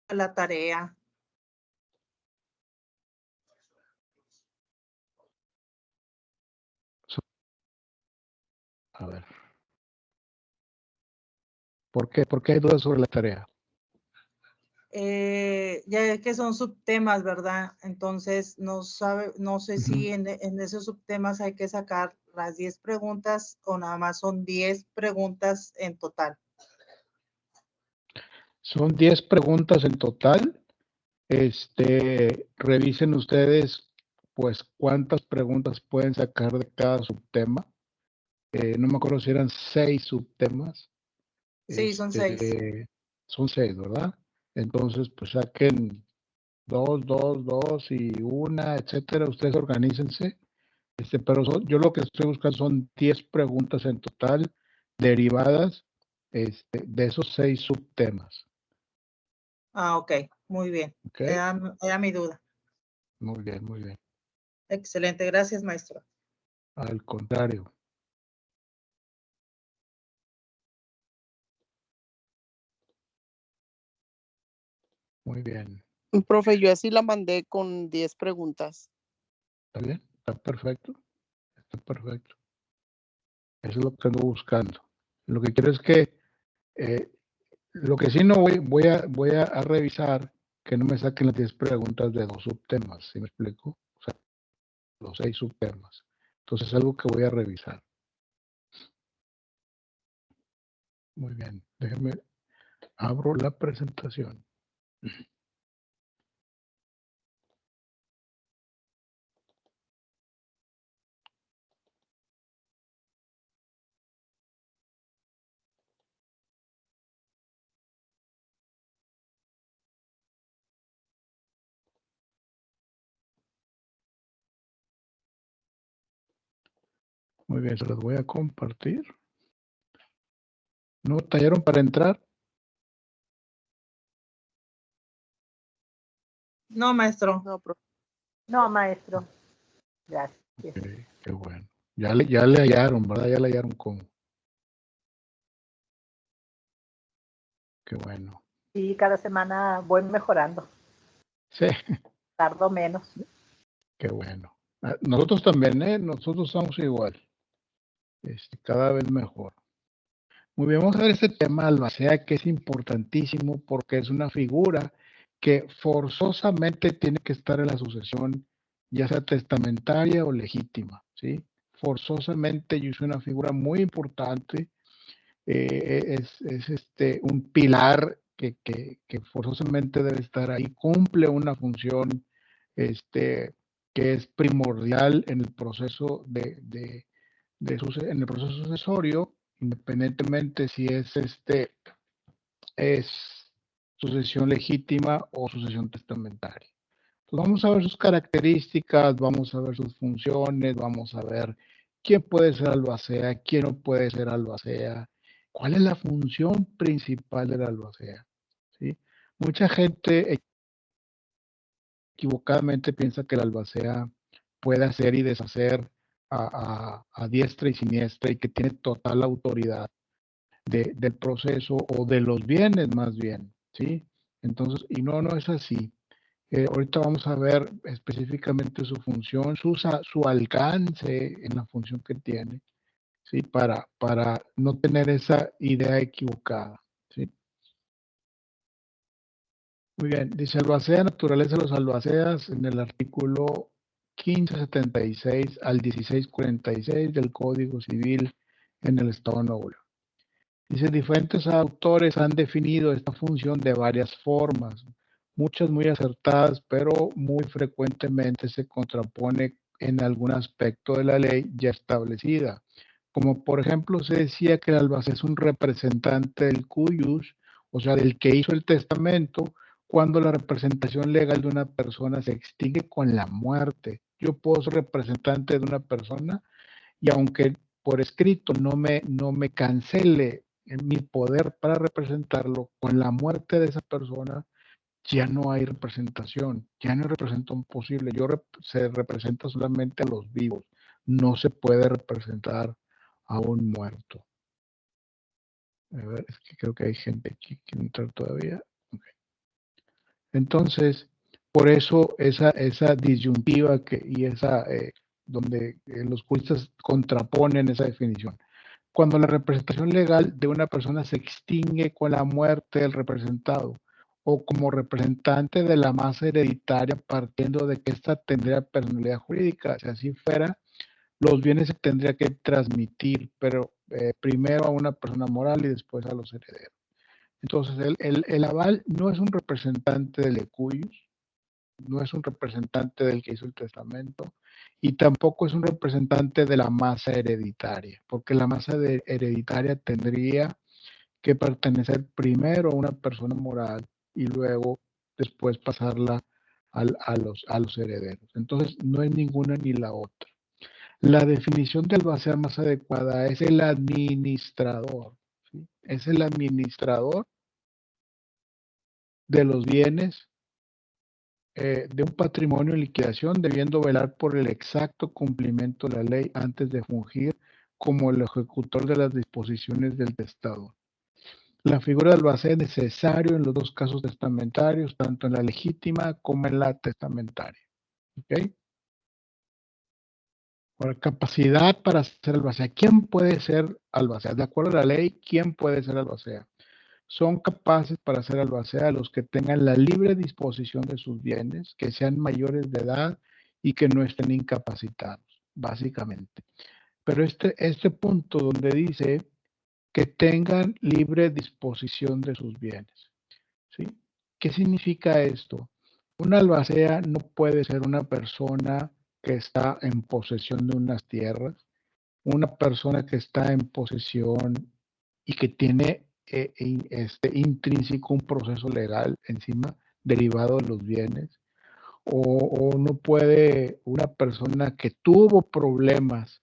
la tarea. A ver. ¿Por qué? ¿Por qué hay dudas sobre la tarea? Ya es que son subtemas, ¿verdad? Entonces, no sé si en esos subtemas hay que sacar las 10 preguntas o nada más son 10 preguntas en total. Son 10 preguntas en total. Revisen ustedes, pues, cuántas preguntas pueden sacar de cada subtema. No me acuerdo si eran 6 subtemas. Sí, son 6. Son 6, ¿verdad? Entonces, pues saquen 2, 2, 2 y una, etcétera. Ustedes organícense. Pero yo lo que estoy buscando son 10 preguntas en total derivadas de esos 6 subtemas. Ah, ok, muy bien. ¿Ok? Era mi duda. Muy bien, muy bien. Excelente, gracias, maestro. Al contrario. Muy bien. Profe, yo así la mandé con 10 preguntas. ¿Está bien? Está perfecto. Está perfecto. Eso es lo que ando buscando. Lo que quiero es que, lo que sí no voy a revisar que no me saquen las 10 preguntas de 2 subtemas, ¿sí me explico? O sea, los 6 subtemas. Entonces es algo que voy a revisar. Muy bien. Déjenme, abro la presentación. Muy bien, se los voy a compartir. ¿No tallaron para entrar? No, maestro. No, profe. No, maestro. Gracias. Okay, qué bueno. Ya le hallaron, ¿verdad? Ya le hallaron cómo. Qué bueno. Sí, cada semana voy mejorando. Sí, Tardo menos. qué bueno. Nosotros también, ¿eh? Nosotros somos igual. Cada vez mejor. Muy bien, vamos a ver este tema albacea que es importantísimo porque es una figura que forzosamente tiene que estar en la sucesión, ya sea testamentaria o legítima, ¿sí? Forzosamente, yo soy una figura muy importante, es un pilar que forzosamente debe estar ahí, cumple una función que es primordial en el proceso en el proceso sucesorio, independientemente si es sucesión legítima o sucesión testamentaria. Entonces vamos a ver sus características, vamos a ver sus funciones, vamos a ver quién puede ser albacea, quién no puede ser albacea, cuál es la función principal del albacea, ¿sí? Mucha gente equivocadamente piensa que el albacea puede hacer y deshacer a diestra y siniestra y que tiene total autoridad del proceso o de los bienes más bien, ¿sí? Entonces, y no es así. Ahorita vamos a ver específicamente su función, su alcance en la función que tiene, ¿sí? Para no tener esa idea equivocada, ¿sí? Muy bien, dice albacea, naturaleza de los albaceas en el artículo 1576 al 1646 del Código Civil en el Estado de Nuevo León. Dice, diferentes autores han definido esta función de varias formas, muchas muy acertadas, pero muy frecuentemente se contrapone en algún aspecto de la ley ya establecida. Como por ejemplo se decía que el albacea es un representante del cuius, o sea, del que hizo el testamento, cuando la representación legal de una persona se extingue con la muerte. Yo puedo ser representante de una persona y aunque por escrito no me cancele mi poder para representarlo, con la muerte de esa persona ya no hay representación, ya no hay representación posible. Se representa solamente a los vivos, no se puede representar a un muerto. A ver, es que creo que hay gente aquí que quiere entrar todavía. Okay. Entonces, por eso esa disyuntiva donde los juristas contraponen esa definición. Cuando la representación legal de una persona se extingue con la muerte del representado o como representante de la masa hereditaria partiendo de que ésta tendría personalidad jurídica, si así fuera, los bienes se tendría que transmitir, pero primero a una persona moral y después a los herederos. Entonces, el aval no es un representante del equus, no es un representante del que hizo el testamento y tampoco es un representante de la masa hereditaria, porque la masa hereditaria tendría que pertenecer primero a una persona moral y luego después pasarla a los herederos. Entonces, no es ninguna ni la otra. La definición del albacea más adecuada es el administrador. ¿Sí? Es el administrador de los bienes de un patrimonio en liquidación, debiendo velar por el exacto cumplimiento de la ley antes de fungir como el ejecutor de las disposiciones del testador. La figura del albacea es necesario en los dos casos testamentarios, tanto en la legítima como en la testamentaria. ¿Okay? Por capacidad para ser albacea. ¿Quién puede ser albacea? De acuerdo a la ley, ¿quién puede ser albacea? Son capaces para ser albacea los que tengan la libre disposición de sus bienes, que sean mayores de edad y que no estén incapacitados, básicamente. Pero este punto donde dice que tengan libre disposición de sus bienes, ¿sí? ¿Qué significa esto? Un albacea no puede ser una persona que está en posesión de unas tierras, una persona que está en posesión y que tiene intrínseco un proceso legal encima derivado de los bienes, o no puede una persona que tuvo problemas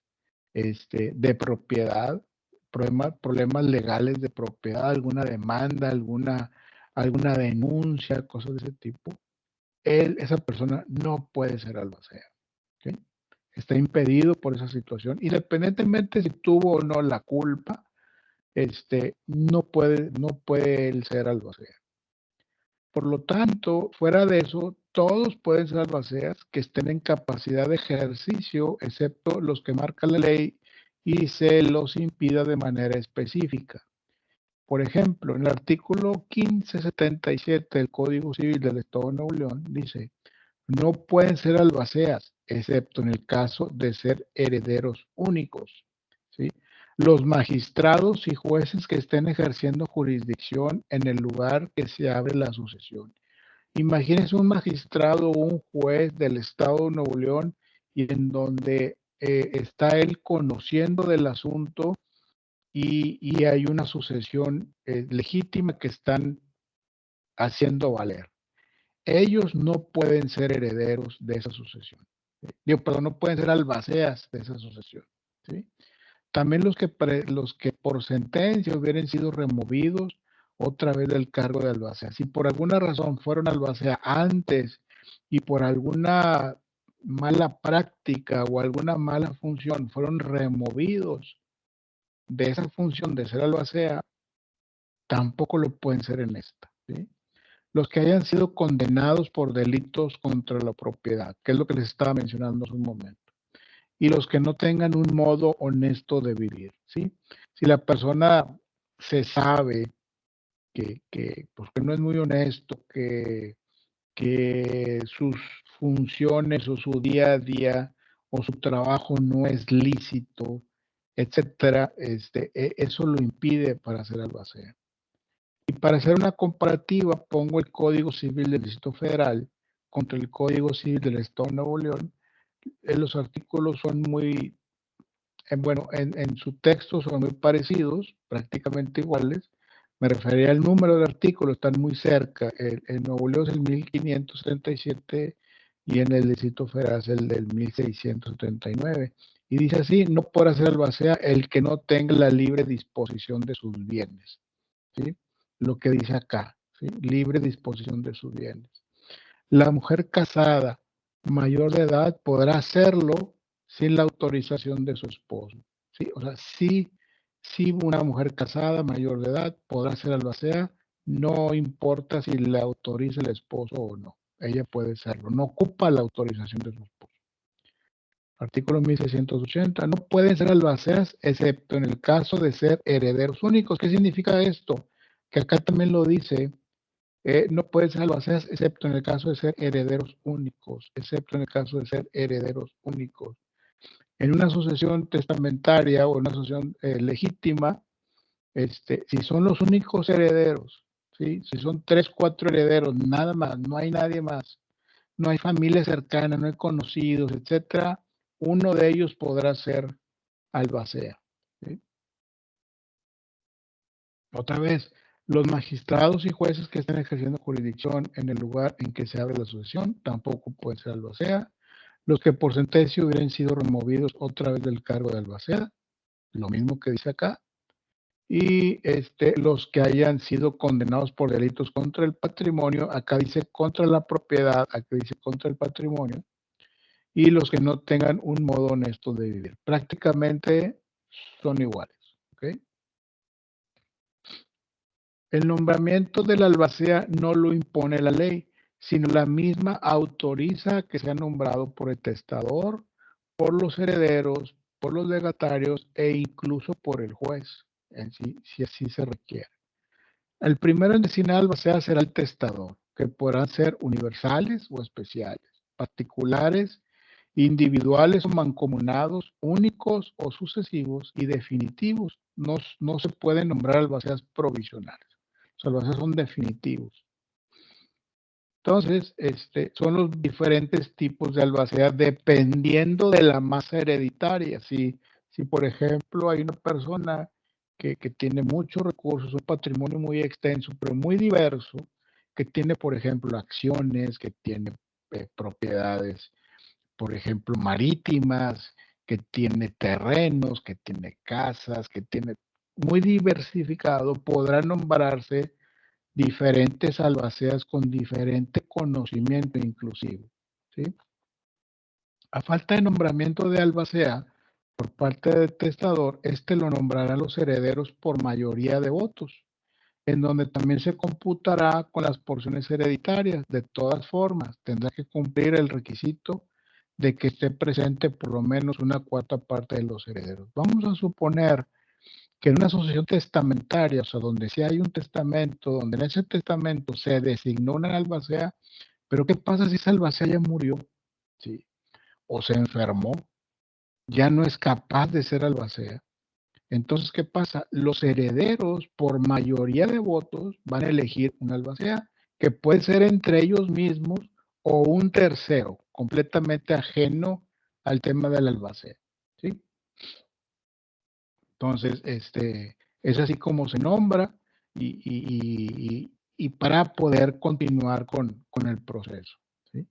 de propiedad, problemas legales de propiedad, alguna demanda, alguna denuncia, cosas de ese tipo, esa persona no puede ser albacea. ¿Okay? Está impedido por esa situación, independientemente si tuvo o no la culpa, no puede él ser albacea. Por lo tanto, fuera de eso, todos pueden ser albaceas que estén en capacidad de ejercicio, excepto los que marca la ley y se los impida de manera específica. Por ejemplo, en el artículo 1577 del Código Civil del Estado de Nuevo León dice, no pueden ser albaceas, excepto en el caso de ser herederos únicos, ¿sí? Los magistrados y jueces que estén ejerciendo jurisdicción en el lugar que se abre la sucesión. Imagínense un magistrado o un juez del Estado de Nuevo León y en donde está él conociendo del asunto y hay una sucesión legítima que están haciendo valer. Ellos no pueden ser herederos de esa sucesión. No pueden ser albaceas de esa sucesión. ¿Sí? También los que por sentencia hubieran sido removidos otra vez del cargo de albacea. Si por alguna razón fueron albacea antes y por alguna mala práctica o alguna mala función fueron removidos de esa función de ser albacea, tampoco lo pueden ser en esta. ¿Sí? Los que hayan sido condenados por delitos contra la propiedad, que es lo que les estaba mencionando hace un momento, y los que no tengan un modo honesto de vivir, ¿sí? Si la persona se sabe pues, que no es muy honesto, que sus funciones o su día a día o su trabajo no es lícito, etcétera, eso lo impide para ser albacea. Y para hacer una comparativa, pongo el Código Civil del Distrito Federal contra el Código Civil del Estado de Nuevo León. Los artículos son muy, en su texto son muy parecidos, prácticamente iguales. Me refería al número de artículos, están muy cerca. En Nuevo León es el 1537 y en el Distrito Federal es el del 1679. Y dice así, no podrá ser albacea el que no tenga la libre disposición de sus bienes. ¿Sí? Lo que dice acá, ¿sí? Libre disposición de sus bienes. La mujer casada mayor de edad podrá hacerlo sin la autorización de su esposo. ¿Sí? O sea, sí una mujer casada mayor de edad podrá ser albacea no importa si le autoriza el esposo o no. Ella puede serlo. No ocupa la autorización de su esposo. Artículo 1680. No pueden ser albaceas excepto en el caso de ser herederos únicos. ¿Qué significa esto? Que acá también lo dice. No pueden ser albaceas excepto en el caso de ser herederos únicos. Excepto en el caso de ser herederos únicos. En una sucesión testamentaria o en una sucesión legítima, si son los únicos herederos, ¿sí? Si son 3, 4 herederos, nada más, no hay nadie más, no hay familia cercana, no hay conocidos, etcétera, uno de ellos podrá ser albacea, ¿sí? Otra vez, los magistrados y jueces que estén ejerciendo jurisdicción en el lugar en que se abre la sucesión tampoco pueden ser albacea. Los que por sentencia hubieran sido removidos otra vez del cargo de albacea, lo mismo que dice acá. Y los que hayan sido condenados por delitos contra el patrimonio, acá dice contra la propiedad, acá dice contra el patrimonio, y los que no tengan un modo honesto de vivir. Prácticamente son iguales. ¿Okay? El nombramiento del albacea no lo impone la ley, sino la misma autoriza que sea nombrado por el testador, por los herederos, por los legatarios e incluso por el juez, si así se requiere. El primero en designar albacea será el testador, que podrán ser universales o especiales, particulares, individuales o mancomunados, únicos o sucesivos y definitivos. No se pueden nombrar albaceas provisionales. Los albaceas son definitivos. Entonces, son los diferentes tipos de albacea dependiendo de la masa hereditaria. Si por ejemplo, hay una persona que tiene muchos recursos, un patrimonio muy extenso, pero muy diverso, que tiene, por ejemplo, acciones, que tiene propiedades, por ejemplo, marítimas, que tiene terrenos, que tiene casas, que tiene muy diversificado, podrá nombrarse diferentes albaceas con diferente conocimiento inclusive, ¿sí? A falta de nombramiento de albacea por parte del testador, lo nombrarán los herederos por mayoría de votos, en donde también se computará con las porciones hereditarias. De todas formas, tendrá que cumplir el requisito de que esté presente por lo menos una cuarta parte de los herederos. Vamos a suponer que en una sucesión testamentaria, o sea, donde sí hay un testamento, donde en ese testamento se designó una albacea, pero ¿qué pasa si esa albacea ya murió? ¿Sí? O se enfermó, ya no es capaz de ser albacea. Entonces, ¿qué pasa? Los herederos, por mayoría de votos, van a elegir una albacea, que puede ser entre ellos mismos o un tercero, completamente ajeno al tema de la albacea. ¿Sí? Entonces, es así como se nombra y para poder continuar con el proceso. ¿Sí?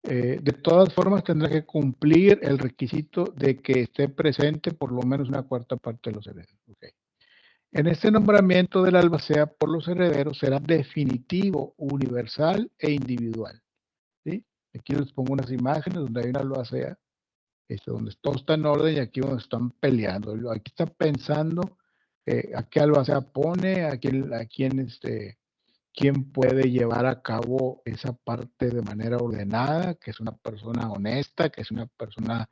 De todas formas, tendrá que cumplir el requisito de que esté presente por lo menos una cuarta parte de los herederos. Okay. En este nombramiento del albacea por los herederos será definitivo, universal e individual. ¿Sí? Aquí les pongo unas imágenes donde hay una albacea, donde todo está en orden y aquí donde están peleando. Aquí está pensando a qué albacea pone, a quién puede llevar a cabo esa parte de manera ordenada, que es una persona honesta, que es una persona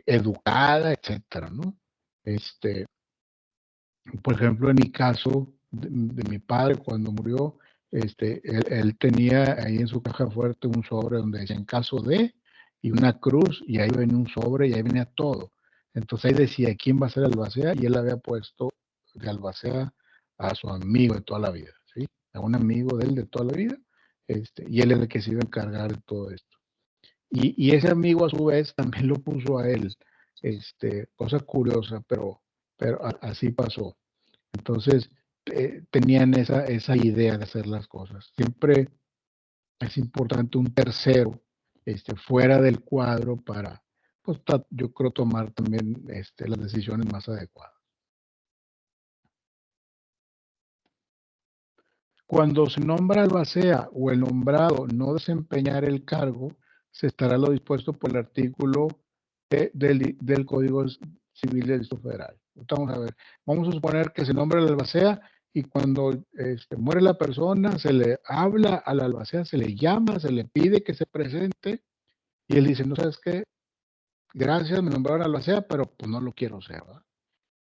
educada, etcétera, ¿no? Por ejemplo, en mi caso, de mi padre, cuando murió, él tenía ahí en su caja fuerte un sobre donde decía en caso de, y una cruz, y ahí venía un sobre y ahí venía todo. Entonces ahí decía quién va a ser albacea, y él había puesto de albacea a su amigo de toda la vida, ¿sí? A un amigo de él de toda la vida, y él es el que se iba a encargar de todo esto. Y ese amigo a su vez también lo puso a él, cosa curiosa, pero así pasó. Entonces, tenían esa idea de hacer las cosas. Siempre es importante un tercero fuera del cuadro para, pues, yo creo, tomar también las decisiones más adecuadas. Cuando se nombra albacea o el nombrado no desempeñar el cargo, se estará lo dispuesto por el artículo del Código Civil del Distrito Federal. Vamos a ver, vamos a suponer que se nombra el albacea y cuando muere la persona, se le habla al albacea, se le llama, se le pide que se presente, y él dice, no sabes qué, gracias, me nombraron albacea, pero pues no lo quiero ser, ¿verdad?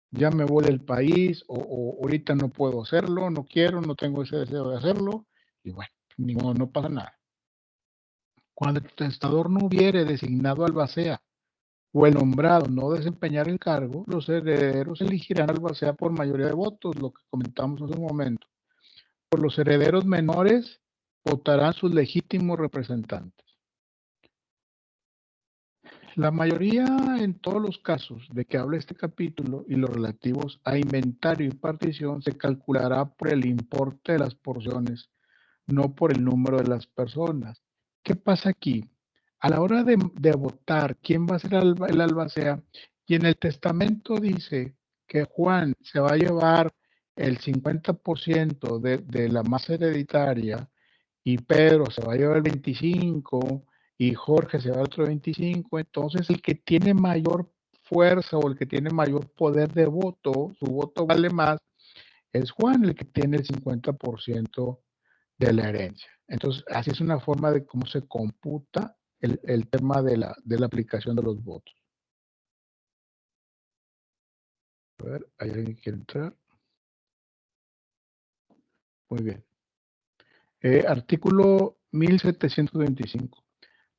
Ya me voy del país, o ahorita no puedo hacerlo, no quiero, no tengo ese deseo de hacerlo, y bueno, ni modo, no pasa nada. Cuando el testador no hubiere designado albacea o el nombrado no desempeñar el cargo, los herederos elegirán albacea por mayoría de votos, lo que comentamos hace un momento. Por los herederos menores votarán sus legítimos representantes. La mayoría en todos los casos de que habla este capítulo y los relativos a inventario y partición se calculará por el importe de las porciones, no por el número de las personas. ¿Qué pasa aquí? A la hora de votar quién va a ser el albacea, y en el testamento dice que Juan se va a llevar el 50% de la masa hereditaria, y Pedro se va a llevar el 25%, y Jorge se va a otro 25%, entonces el que tiene mayor fuerza o el que tiene mayor poder de voto, su voto vale más, es Juan el que tiene el 50% de la herencia. Entonces, así es una forma de cómo se computa el tema de la aplicación de los votos. A ver, ¿hay alguien que quiere entrar? Muy bien. Artículo 1725.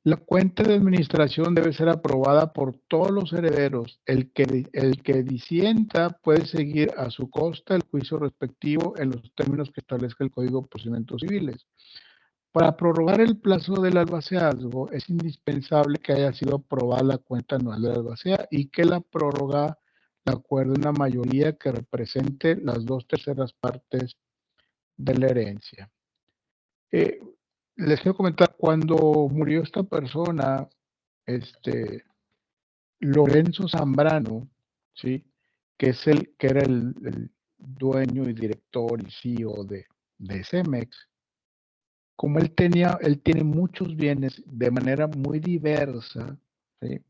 La cuenta de administración debe ser aprobada por todos los herederos. El que disienta puede seguir a su costa el juicio respectivo en los términos que establezca el Código de Procedimientos Civiles. Para prorrogar el plazo del albaceazgo es indispensable que haya sido aprobada la cuenta anual del albacea y que la prórroga la acuerde una mayoría que represente las 2/3 partes de la herencia. Les quiero comentar, cuando murió esta persona, Lorenzo Zambrano, ¿sí? que era el dueño y director y CEO de Cemex, como él tiene muchos bienes de manera muy diversa, ¿sí?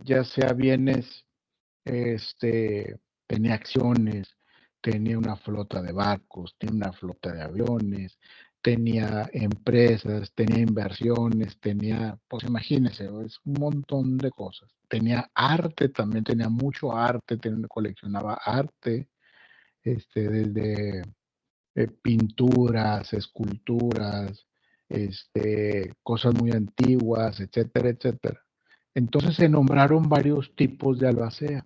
Ya sea bienes, tenía acciones, tenía una flota de barcos, tenía una flota de aviones, tenía empresas, tenía inversiones, pues imagínense, es un montón de cosas. Tenía arte también, tenía mucho arte, coleccionaba arte, desde pinturas, esculturas, cosas muy antiguas, etcétera, etcétera. Entonces se nombraron varios tipos de albacea,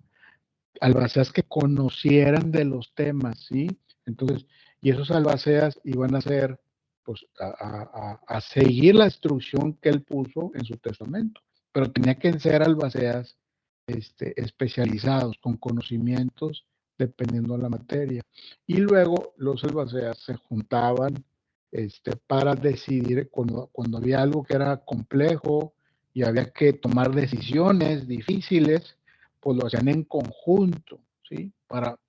albaceas que conocieran de los temas, ¿sí? Entonces, y esos albaceas iban a ser, pues, a seguir la instrucción que él puso en su testamento, pero tenía que ser albaceas especializados, con conocimientos dependiendo de la materia. Y luego los albaceas se juntaban para decidir cuando había algo que era complejo y había que tomar decisiones difíciles, pues lo hacían en conjunto, ¿sí? Para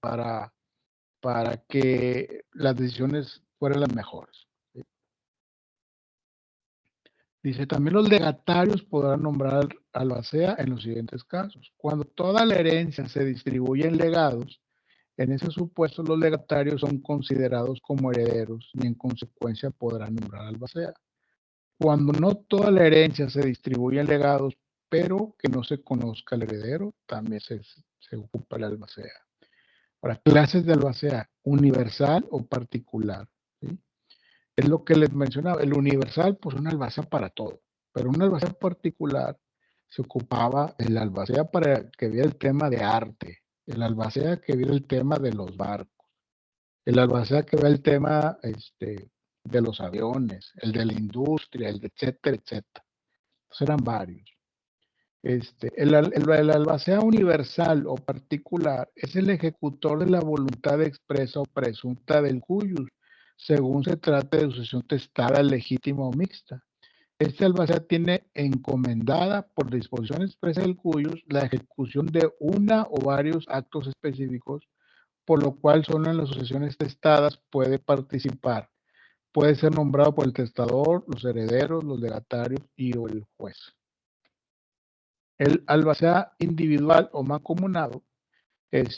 que las decisiones fueran las mejores, ¿sí? Dice, también los legatarios podrán nombrar albacea en los siguientes casos. Cuando toda la herencia se distribuye en legados, en ese supuesto los legatarios son considerados como herederos y en consecuencia podrán nombrar albacea. Cuando no toda la herencia se distribuye en legados, pero que no se conozca el heredero, también se ocupa el albacea. Ahora, clases de albacea, universal o particular, ¿sí? Es lo que les mencionaba. El universal, pues una albacea para todo, pero una albacea particular se ocupaba el albacea para que viera el tema de arte, el albacea que viera el tema de los barcos, el albacea que vea el tema de los aviones, el de la industria, el de etcétera, etcétera. Entonces eran varios. El albacea universal o particular es el ejecutor de la voluntad expresa o presunta del cuius, según se trate de sucesión testada, legítima o mixta. Este albacea tiene encomendada por disposición expresa del cuius la ejecución de una o varios actos específicos, por lo cual solo en las sucesiones testadas puede participar. Puede ser nombrado por el testador, los herederos, los legatarios y o el juez. El albacea individual o mancomunado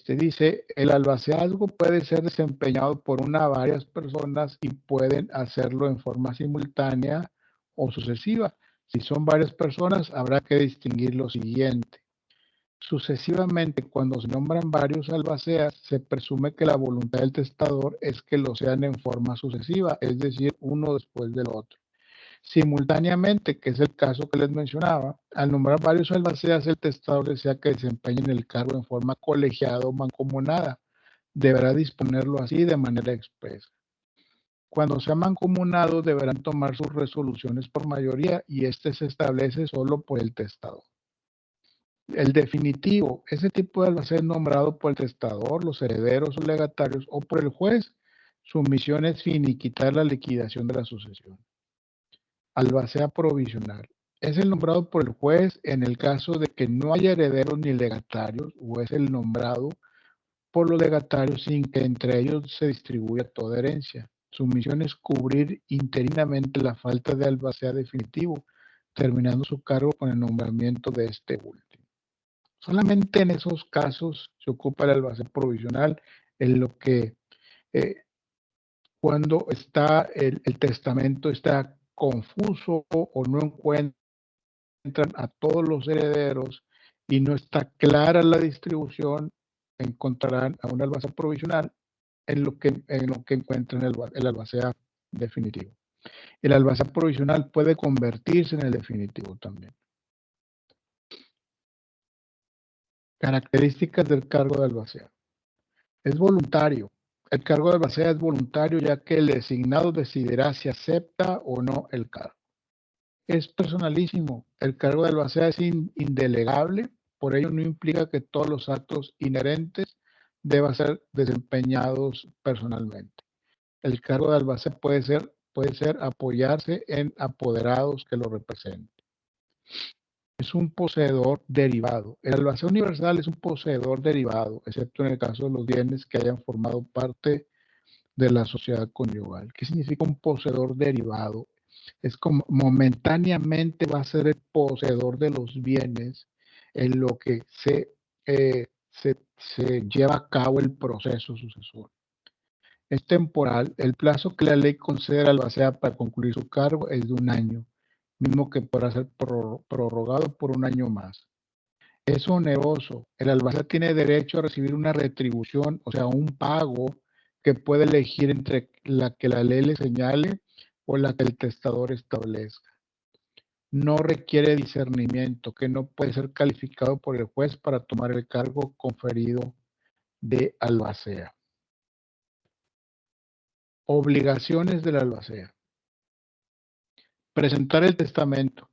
Dice, el albaceazgo puede ser desempeñado por una o varias personas y pueden hacerlo en forma simultánea o sucesiva. Si son varias personas, habrá que distinguir lo siguiente. Sucesivamente, cuando se nombran varios albaceas, se presume que la voluntad del testador es que lo sean en forma sucesiva, es decir, uno después del otro. Simultáneamente, que es el caso que les mencionaba, al nombrar varios albaceas, el testador desea que desempeñen el cargo en forma colegiada o mancomunada. Deberá disponerlo así de manera expresa. Cuando sean mancomunados, deberán tomar sus resoluciones por mayoría y este se establece solo por el testador. El definitivo, ese tipo de albacea es nombrado por el testador, los herederos o legatarios o por el juez. Su misión es finiquitar la liquidación de la sucesión. Albacea provisional. Es el nombrado por el juez en el caso de que no haya herederos ni legatarios, o es el nombrado por los legatarios sin que entre ellos se distribuya toda herencia. Su misión es cubrir interinamente la falta de albacea definitivo, terminando su cargo con el nombramiento de este último. Solamente en esos casos se ocupa el albacea provisional, en lo que cuando está el testamento está confuso o no encuentran a todos los herederos y no está clara la distribución, encontrarán a un albacea provisional en lo que encuentran el albacea definitivo. El albacea provisional puede convertirse en el definitivo también. Características del cargo de albacea. Es voluntario. El cargo de albacea es voluntario ya que el designado decidirá si acepta o no el cargo. Es personalísimo. El cargo de albacea es indelegable, por ello no implica que todos los actos inherentes deban ser desempeñados personalmente. El cargo de albacea puede ser apoyarse en apoderados que lo representen. Es un poseedor derivado. El albacea universal es un poseedor derivado, excepto en el caso de los bienes que hayan formado parte de la sociedad conyugal. ¿Qué significa un poseedor derivado? Es como momentáneamente va a ser el poseedor de los bienes en lo que se lleva a cabo el proceso sucesorio. Es temporal. El plazo que la ley concede al albacea para concluir su cargo es de 1 año, mismo que podrá ser prorrogado por 1 año más. Es oneroso. El albacea tiene derecho a recibir una retribución, o sea, un pago que puede elegir entre la que la ley le señale o la que el testador establezca. No requiere discernimiento, que no puede ser calificado por el juez para tomar el cargo conferido de albacea. Obligaciones del albacea. Presentar el testamento.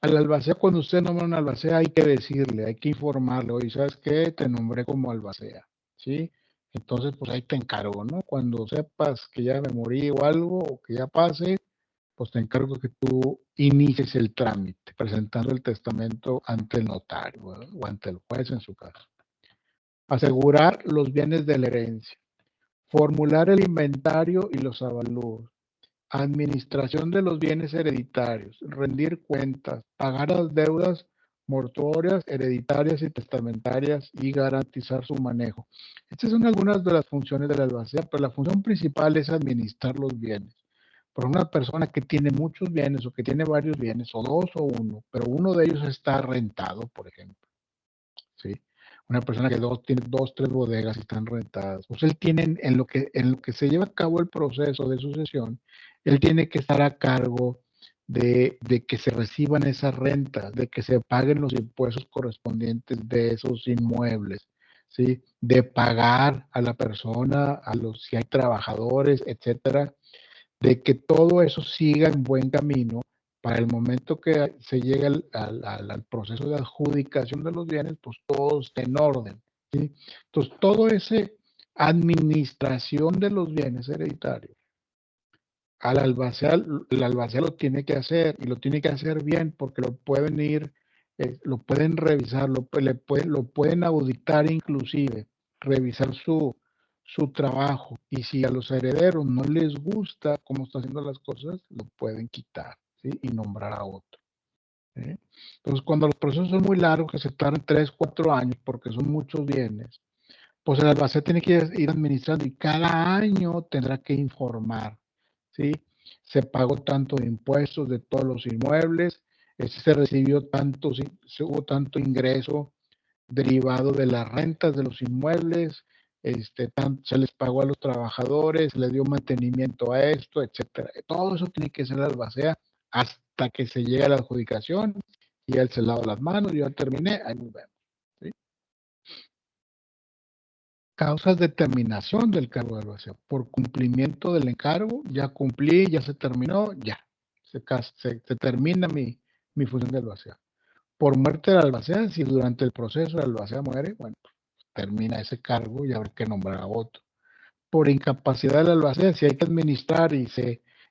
Al albacea, cuando usted nombra un albacea, hay que decirle, hay que informarle, oye, ¿sabes qué? Te nombré como albacea, ¿sí? Entonces, pues ahí te encargo, ¿no? Cuando sepas que ya me morí o algo, o que ya pase, pues te encargo que tú inicies el trámite, presentando el testamento ante el notario, ¿verdad? O ante el juez en su caso. Asegurar los bienes de la herencia. Formular el inventario y los avalúos. Administración de los bienes hereditarios, rendir cuentas, pagar las deudas mortuorias, hereditarias y testamentarias y garantizar su manejo. Estas son algunas de las funciones de la albacea, pero la función principal es administrar los bienes. Por una persona que tiene muchos bienes o que tiene varios bienes, o 2 o 1, pero uno de ellos está rentado, por ejemplo, ¿sí? Una persona que tiene 2, 3 bodegas y están rentadas. Pues él tiene, en lo que se lleva a cabo el proceso de sucesión, él tiene que estar a cargo de que se reciban esas rentas, de que se paguen los impuestos correspondientes de esos inmuebles, ¿sí? De pagar a la persona, si hay trabajadores, etcétera, de que todo eso siga en buen camino para el momento que se llegue al proceso de adjudicación de los bienes, pues todo esté en orden, ¿sí? Entonces, todo ese administración de los bienes hereditarios, al albacea, el albacea lo tiene que hacer y lo tiene que hacer bien porque lo pueden lo pueden revisar, lo pueden auditar inclusive, revisar su trabajo y si a los herederos no les gusta cómo está haciendo las cosas, lo pueden quitar, ¿sí? Y nombrar a otro. ¿sí? Entonces, cuando los procesos son muy largos, que se tardan 3, 4 años, porque son muchos bienes, pues el albacea tiene que ir administrando y cada año tendrá que informar, ¿sí? Se pagó tanto de impuestos de todos los inmuebles, se recibió tanto, hubo tanto ingreso derivado de las rentas de los inmuebles, se les pagó a los trabajadores, se les dio mantenimiento a esto, etcétera. Todo eso tiene que ser albacea hasta que se llegue a la adjudicación y él se lava las manos, yo ya terminé, ahí nos vemos. ¿Sí? Causas de terminación del cargo de albacea. Por cumplimiento del encargo, ya cumplí, ya se terminó, ya. Se termina mi función de albacea. Por muerte del albacea, si durante el proceso el albacea muere, bueno, termina ese cargo y habrá que nombrar a otro. Por incapacidad del albacea, si hay que administrar y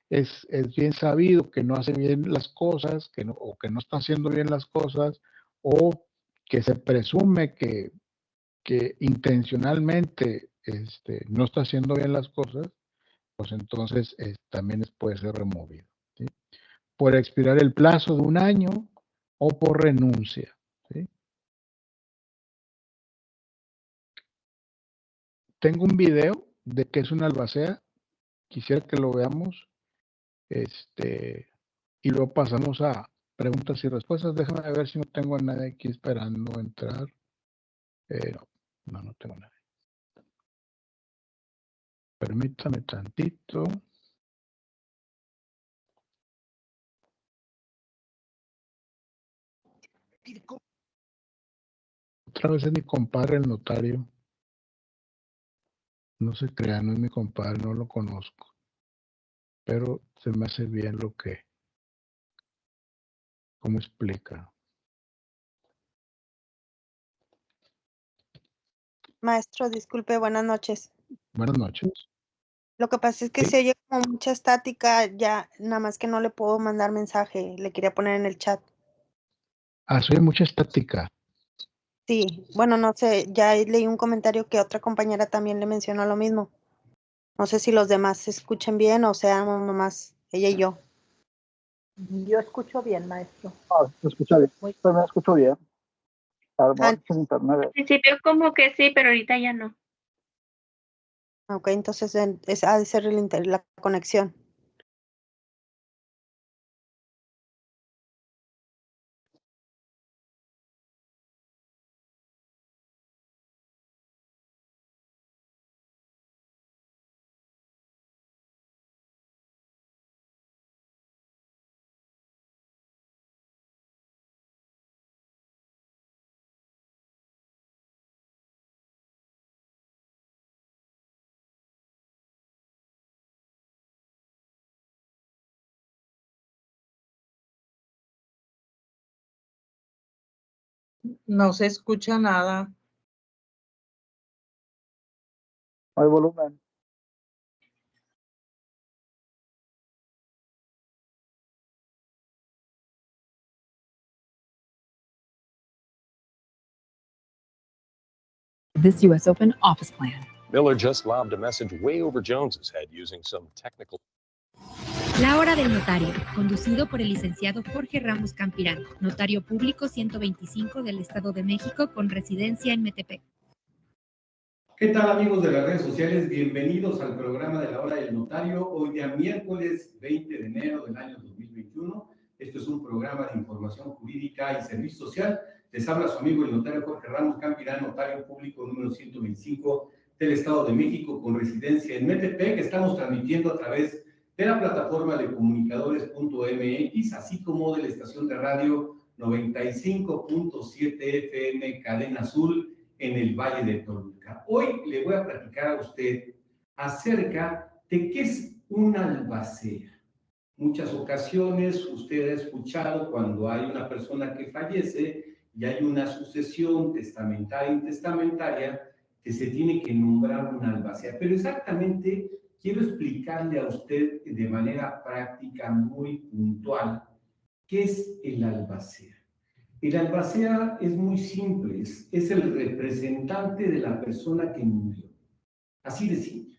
es bien sabido que no hace bien las cosas, o que no está haciendo bien las cosas, o que se presume que intencionalmente no está haciendo bien las cosas, pues entonces también puede ser removido, ¿sí? Por expirar el plazo de un año o por renuncia, ¿sí? Tengo un video de qué es una albacea, quisiera que lo veamos, y luego pasamos a preguntas y respuestas. Déjame ver si no tengo a nadie aquí esperando entrar. No tengo a nadie. Permítame tantito. Otra vez es mi compadre el notario. No se crea, no es mi compadre, no lo conozco. Pero se me hace bien cómo explica. Maestro, disculpe, buenas noches. Buenas noches. Lo que pasa es que Sí. se oye como mucha estática, ya nada más que no le puedo mandar mensaje, le quería poner en el chat. Soy mucha estática. Sí, bueno, no sé, ya leí un comentario que otra compañera también le mencionó lo mismo. No sé si los demás se escuchen bien o sea nomás ella y yo. Yo escucho bien, maestro. Se escucha bien. También escucho bien. Ah, En internet. Al principio como que sí, pero ahorita ya no. ok, entonces ha de ser la conexión. No se escucha nada. No hay volumen. This U.S. Open office plan. Miller just lobbed a message way over Jones's head using some technical. La hora del notario, conducido por el licenciado Jorge Ramos Campirán, notario público 125 del Estado de México con residencia en Metepec. ¿Qué tal, amigos de las redes sociales? Bienvenidos al programa de la hora del notario. Hoy día miércoles 20 de enero del año 2021. Esto es un programa de información jurídica y servicio social. Les habla su amigo el notario Jorge Ramos Campirán, notario público número 125 del Estado de México con residencia en Metepec. Estamos transmitiendo a través de la plataforma de comunicadores.mx, así como de la estación de radio 95.7 FM Cadena Azul en el Valle de Toluca. Hoy le voy a platicar a usted acerca de qué es una albacea. Muchas ocasiones usted ha escuchado cuando hay una persona que fallece y hay una sucesión testamentaria e intestamentaria que se tiene que nombrar una albacea. Pero exactamente quiero explicarle a usted de manera práctica, muy puntual, qué es el albacea. El albacea es muy simple, es el representante de la persona que murió. Así de simple.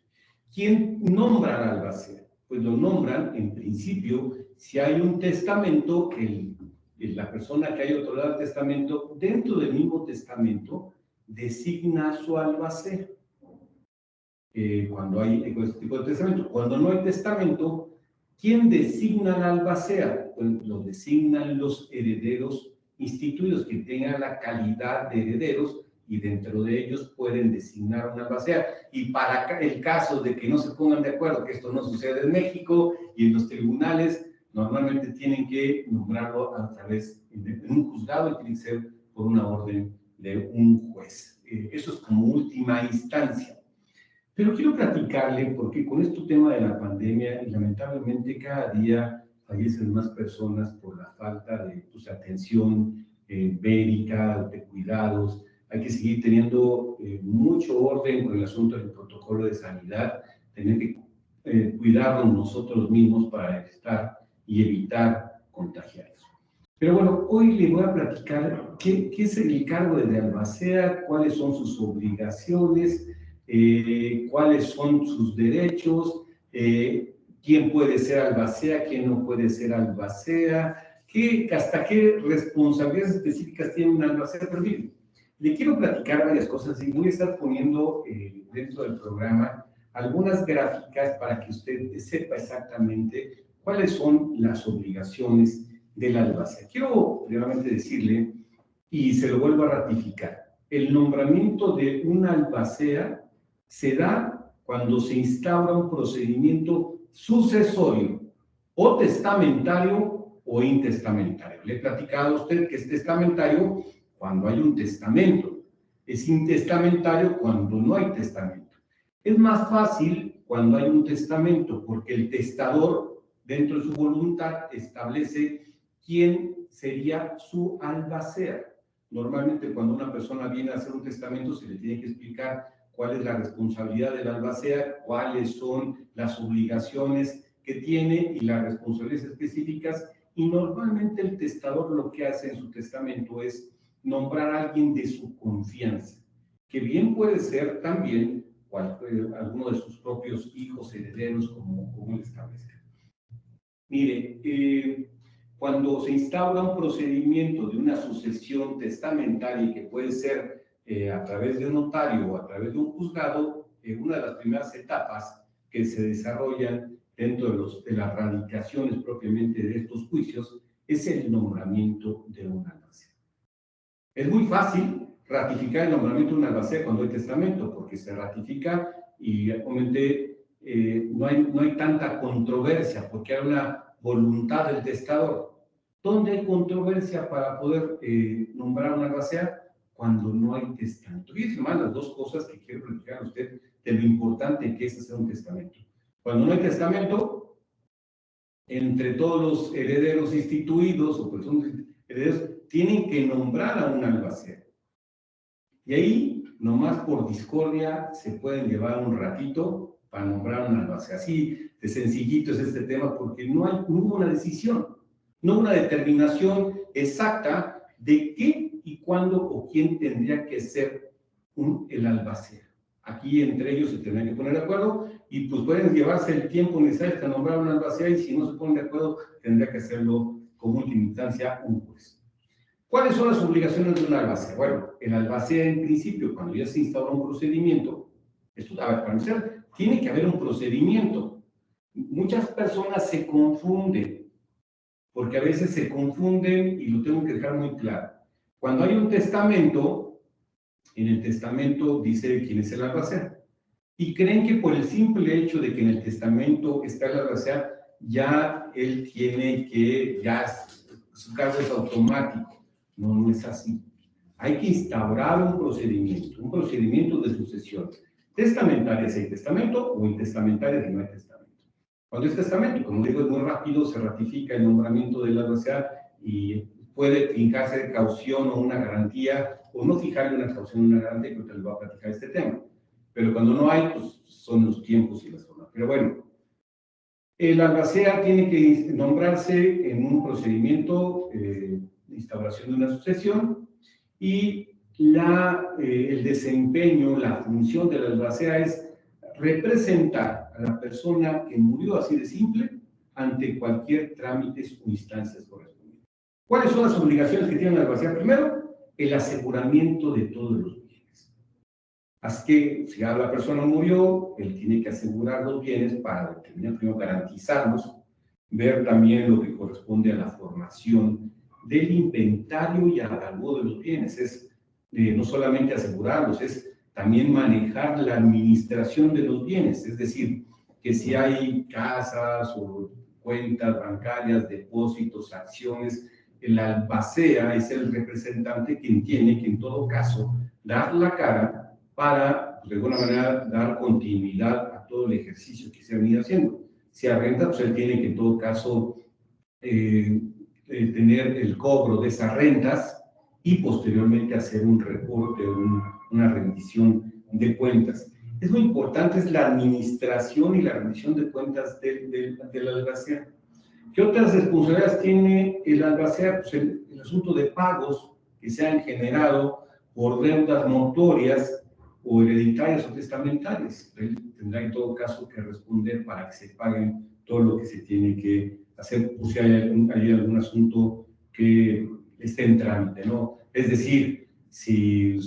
¿Quién nombra al albacea? Pues lo nombran, en principio, si hay un testamento, el la persona que haya otorgado el testamento, dentro del mismo testamento, designa a su albacea. Cuando hay este tipo de testamento. Cuando no hay testamento, ¿quién designa al albacea? Pues lo designan los herederos instituidos, que tengan la calidad de herederos, y dentro de ellos pueden designar una albacea. Y para el caso de que no se pongan de acuerdo, que esto no sucede en México y en los tribunales, normalmente tienen que nombrarlo a través de un juzgado y tiene que ser por una orden de un juez. Eso es como última instancia. Pero quiero platicarle, porque con este tema de la pandemia, y lamentablemente cada día fallecen más personas por la falta de atención médica, de cuidados. Hay que seguir teniendo mucho orden con el asunto del protocolo de sanidad, tener que cuidarnos nosotros mismos para estar y evitar contagiarnos. Pero bueno, hoy le voy a platicar qué es el cargo de albacea, cuáles son sus obligaciones, cuáles son sus derechos, quién puede ser albacea, quién no puede ser albacea, hasta qué responsabilidades específicas tiene un albacea. Pero miren, le quiero platicar varias cosas y voy a estar poniendo dentro del programa algunas gráficas para que usted sepa exactamente cuáles son las obligaciones del albacea. Quiero primeramente decirle, y se lo vuelvo a ratificar, el nombramiento de un albacea se da cuando se instaura un procedimiento sucesorio o testamentario o intestamentario. Le he platicado a usted que es testamentario cuando hay un testamento, es intestamentario cuando no hay testamento. Es más fácil cuando hay un testamento, porque el testador, dentro de su voluntad, establece quién sería su albacea. Normalmente cuando una persona viene a hacer un testamento se le tiene que explicar cuál es la responsabilidad del albacea, cuáles son las obligaciones que tiene y las responsabilidades específicas, y normalmente el testador lo que hace en su testamento es nombrar a alguien de su confianza, que bien puede ser también alguno de sus propios hijos herederos, como él establezca. Mire, cuando se instaura un procedimiento de una sucesión testamentaria, que puede ser a través de un notario o a través de un juzgado, una de las primeras etapas que se desarrollan dentro de las radicaciones propiamente de estos juicios es el nombramiento de un albacea. Es muy fácil ratificar el nombramiento de un albacea cuando hay testamento, porque se ratifica y ya comenté, no hay tanta controversia, porque hay una voluntad del testador. ¿Dónde hay controversia para poder nombrar un albacea? Cuando no hay testamento. Fíjense más las dos cosas que quiero platicar a usted de lo importante que es hacer un testamento. Cuando no hay testamento, entre todos los herederos instituidos o personas herederos tienen que nombrar a un albacea. Y ahí, nomás por discordia, se pueden llevar un ratito para nombrar a un albacea. Así de sencillito es este tema, porque no hubo una decisión, no una determinación exacta de qué y cuándo o quién tendría que ser el albacea. Aquí entre ellos se tendrían que poner de acuerdo y pues pueden llevarse el tiempo necesario hasta nombrar un albacea, y si no se ponen de acuerdo tendría que hacerlo como última instancia un juez. ¿Cuáles son las obligaciones de un albacea? Bueno, el albacea en principio, cuando ya se instaura un procedimiento, para empezar, tiene que haber un procedimiento. Muchas personas se confunden, porque a veces se confunden, y lo tengo que dejar muy claro. Cuando hay un testamento, en el testamento dice quién es el albacea, y creen que por el simple hecho de que en el testamento está el albacea, ya él tiene que, ya su cargo es automático. No, no es así. Hay que instaurar un procedimiento de sucesión. Testamentaria si hay testamento, o intestamentaria si no hay testamento. Cuando es testamento, como digo, es muy rápido, se ratifica el nombramiento del albacea y puede fijarse caución o una garantía, o no fijarle una caución o una garantía, que te les voy a platicar este tema. Pero cuando no hay, pues son los tiempos y las formas. Pero bueno, el albacea tiene que nombrarse en un procedimiento de instauración de una sucesión, y el desempeño, la función del albacea es representar a la persona que murió, así de simple, ante cualquier trámite o instancias correspondientes. ¿Cuáles son las obligaciones que tiene la albacea? Primero, el aseguramiento de todos los bienes. Así que si ya la persona murió, él tiene que asegurar los bienes para determinar, primero garantizarlos, ver también lo que corresponde a la formación del inventario y avalúo de los bienes. Es no solamente asegurarlos, es también manejar la administración de los bienes. Es decir, que si hay casas o cuentas bancarias, depósitos, acciones, el albacea es el representante quien tiene que en todo caso dar la cara para, de alguna manera, dar continuidad a todo el ejercicio que se ha venido haciendo. Si arrenda, pues él tiene que en todo caso tener el cobro de esas rentas y posteriormente hacer un reporte, una rendición de cuentas. Es muy importante, es la administración y la rendición de cuentas del albacea. ¿Qué otras responsabilidades tiene el albacea? Pues el asunto de pagos que se han generado por deudas notorias o hereditarias o testamentarias. Él tendrá en todo caso que responder para que se paguen todo lo que se tiene que hacer, o si hay algún asunto que esté en trámite, ¿no? Es decir, si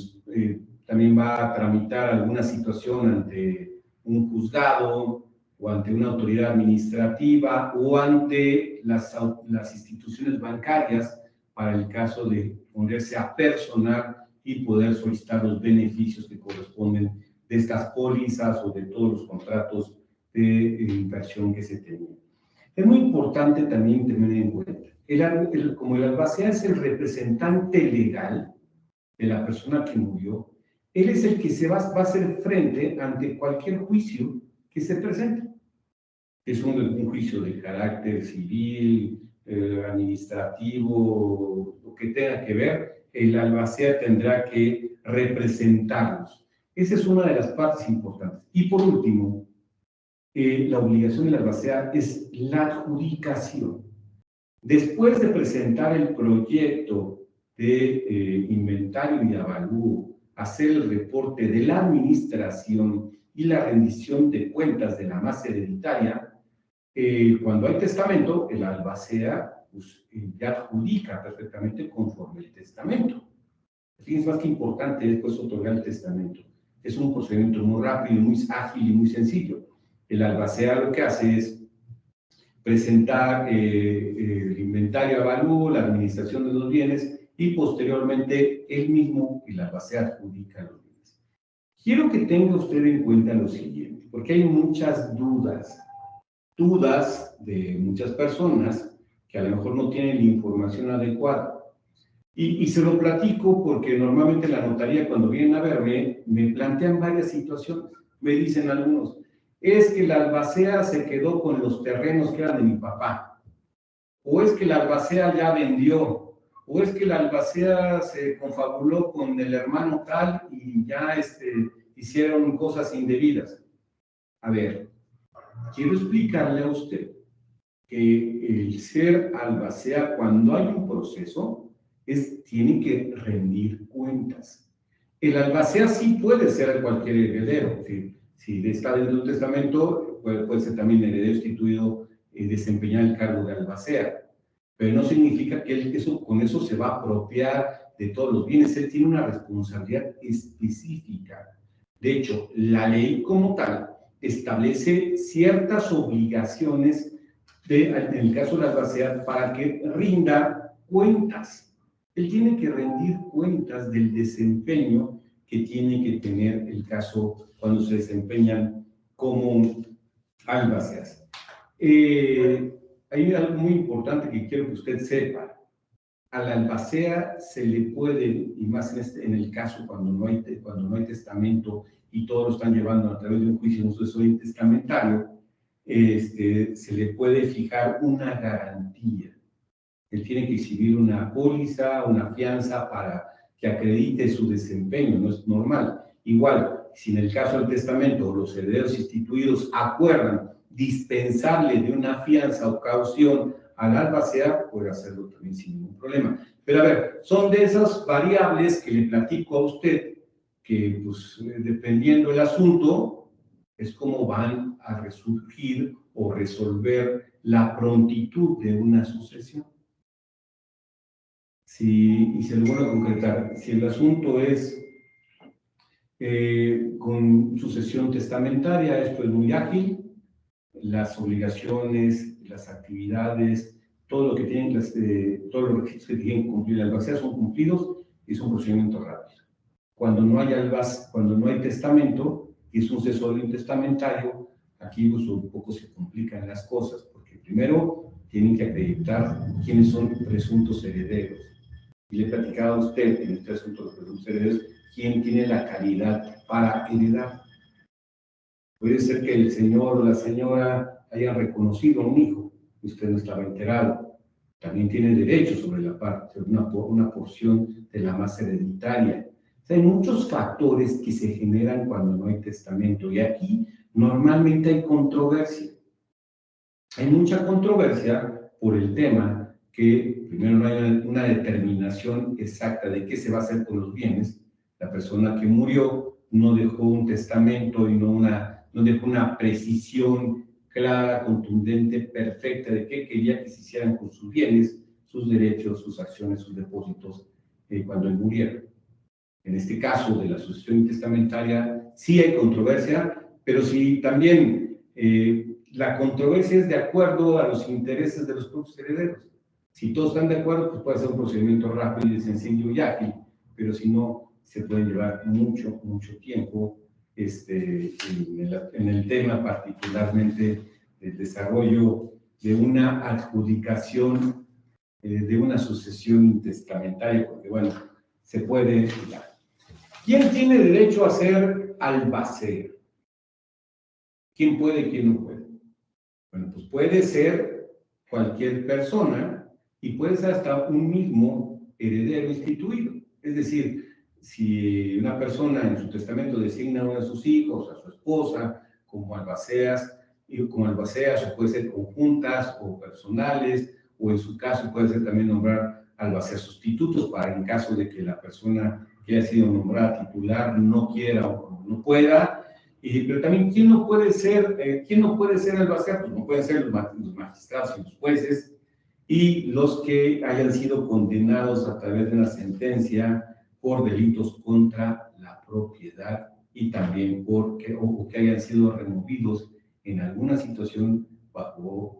también va a tramitar alguna situación ante un juzgado o ante una autoridad administrativa o ante las instituciones bancarias para el caso de ponerse a personar y poder solicitar los beneficios que corresponden de estas pólizas o de todos los contratos de inversión que se tenían. Es muy importante también tener en cuenta, como el albacea es el representante legal de la persona que murió, él es el que se va a hacer frente ante cualquier juicio que se presente. Es un juicio de carácter civil, administrativo, lo que tenga que ver, el albacea tendrá que representarlos. Esa es una de las partes importantes. Y por último, la obligación del albacea es la adjudicación. Después de presentar el proyecto de inventario y avalúo, hacer el reporte de la administración y la rendición de cuentas de la masa hereditaria, cuando hay testamento, el albacea pues, ya adjudica perfectamente conforme el testamento. Fíjense, más que importante después otorgar el testamento. Es un procedimiento muy rápido, muy ágil y muy sencillo. El albacea lo que hace es presentar el inventario avalúo, la administración de los bienes y posteriormente él mismo, el albacea, adjudica los bienes. Quiero que tenga usted en cuenta lo siguiente, porque hay muchas dudas de muchas personas que a lo mejor no tienen la información adecuada. Y se lo platico porque normalmente en la notaría cuando vienen a verme me plantean varias situaciones. Me dicen algunos, es que la albacea se quedó con los terrenos que eran de mi papá, o es que la albacea ya vendió, o es que la albacea se confabuló con el hermano tal y ya hicieron cosas indebidas. A ver, quiero explicarle a usted que el ser albacea, cuando hay un proceso, tiene que rendir cuentas. El albacea sí puede ser cualquier heredero. Si está dentro de un testamento, puede ser también heredero instituido desempeñar el cargo de albacea. Pero no significa que él con eso se va a apropiar de todos los bienes. Él tiene una responsabilidad específica. De hecho, la ley como tal establece ciertas obligaciones en el caso de la albacea para que rinda cuentas. Él tiene que rendir cuentas del desempeño que tiene que tener el caso cuando se desempeñan como albaceas. Hay algo muy importante que quiero que usted sepa. A la albacea se le puede, y más en el caso cuando no hay testamento y todos lo están llevando a través de un juicio no sucesorio testamentario, se le puede fijar una garantía. Él tiene que exhibir una póliza, una fianza para que acredite su desempeño, no es normal. Igual, si en el caso del testamento los herederos instituidos acuerdan dispensarle de una fianza o caución al albacea, puede hacerlo también sin ningún problema. Pero a ver, son de esas variables que le platico a usted, que pues dependiendo del asunto, es como van a resurgir o resolver la prontitud de una sucesión. y se lo vuelvo a concretar, si el asunto es con sucesión testamentaria, esto es muy ágil, las obligaciones, las actividades, todo lo que tienen, todos los requisitos que tienen que cumplir la albacea son cumplidos y es un procedimiento rápido. Cuando no hay testamento y es un sucesorio intestamentario, aquí pues, un poco se complican las cosas, porque primero tienen que acreditar quiénes son presuntos herederos. Y le he platicado a usted en este asunto de los presuntos herederos, quién tiene la calidad para heredar. Puede ser que el señor o la señora hayan reconocido a un hijo, usted no estaba enterado. También tiene derecho sobre una porción de la masa hereditaria. O sea, hay muchos factores que se generan cuando no hay testamento. Y aquí normalmente hay controversia. Hay mucha controversia por el tema que primero no hay una determinación exacta de qué se va a hacer con los bienes. La persona que murió no dejó un testamento y no dejó una precisión clara, contundente, perfecta de qué quería que se hicieran con sus bienes, sus derechos, sus acciones, sus depósitos cuando él muriera. En este caso de la sucesión intestamentaria sí hay controversia, pero sí también la controversia es de acuerdo a los intereses de los propios herederos. Si todos están de acuerdo, pues puede ser un procedimiento rápido y sencillo y ágil, pero si no, se puede llevar mucho tiempo en el tema particularmente del desarrollo de una adjudicación de una sucesión intestamentaria, porque bueno, se puede dar. ¿Quién tiene derecho a ser albacea? ¿Quién puede y quién no puede? Bueno, pues puede ser cualquier persona y puede ser hasta un mismo heredero instituido. Es decir, si una persona en su testamento designa a uno de sus hijos, a su esposa, como albaceas, o puede ser conjuntas o personales, o en su caso puede ser también nombrar albaceas sustitutos para en caso de que la persona que haya sido nombrada titular no quiera o no pueda. Pero también, ¿quién no puede ser albacea? Pues no pueden ser los magistrados y los jueces y los que hayan sido condenados a través de una sentencia por delitos contra la propiedad y también o que hayan sido removidos en alguna situación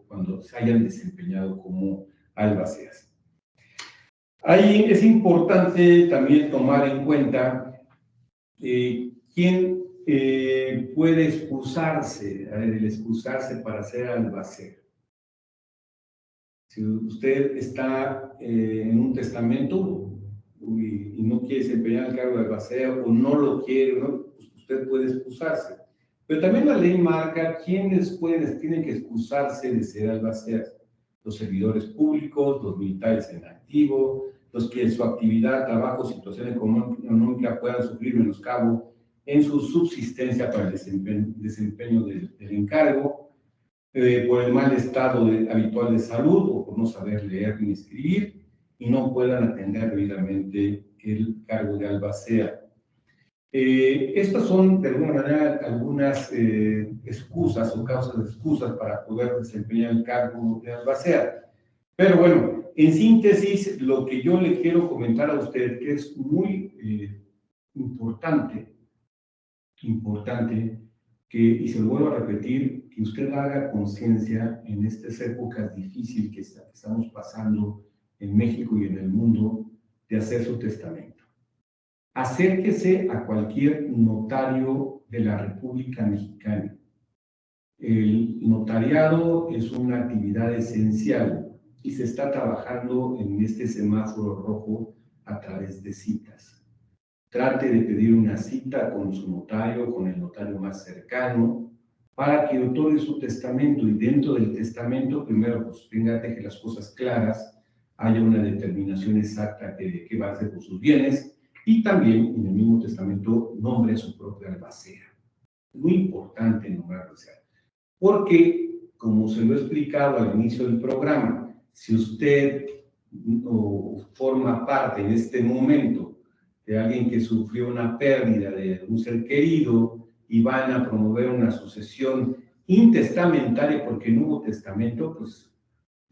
cuando se hayan desempeñado como albaceas. Ahí es importante también tomar en cuenta quién puede excusarse, el excusarse para ser albacea. Si usted está en un testamento y no quiere desempeñar el cargo de albacea o no lo quiere, ¿no? Pues usted puede excusarse. Pero también la ley marca quiénes tienen que excusarse de ser albaceas. Los servidores públicos, los militares en activo, los que en su actividad, trabajo, situación económica puedan sufrir menoscabo en su subsistencia para el desempeño del encargo, por el mal estado habitual de salud o por no saber leer ni escribir y no puedan atender debidamente el cargo de albacea. Estas son de alguna manera algunas excusas o causas de excusas para poder desempeñar el cargo de albacea. Pero bueno, en síntesis, lo que yo le quiero comentar a usted, que es muy importante, y se lo vuelvo a repetir, que usted haga conciencia en estas épocas difíciles que estamos pasando en México y en el mundo, de hacer su testamento. Acérquese a cualquier notario de la República Mexicana. El notariado es una actividad esencial y se está trabajando en este semáforo rojo a través de citas. Trate de pedir una cita con su notario, con el notario más cercano, para que otorgue su testamento y dentro del testamento, primero, pues deje las cosas claras, haya una determinación exacta de qué va a hacer con sus bienes y también en el mismo testamento nombre a su propia albacea. Es muy importante nombrar albacea, porque, como se lo he explicado al inicio del programa, si usted forma parte en este momento de alguien que sufrió una pérdida de un ser querido y van a promover una sucesión intestamentaria porque no hubo testamento, pues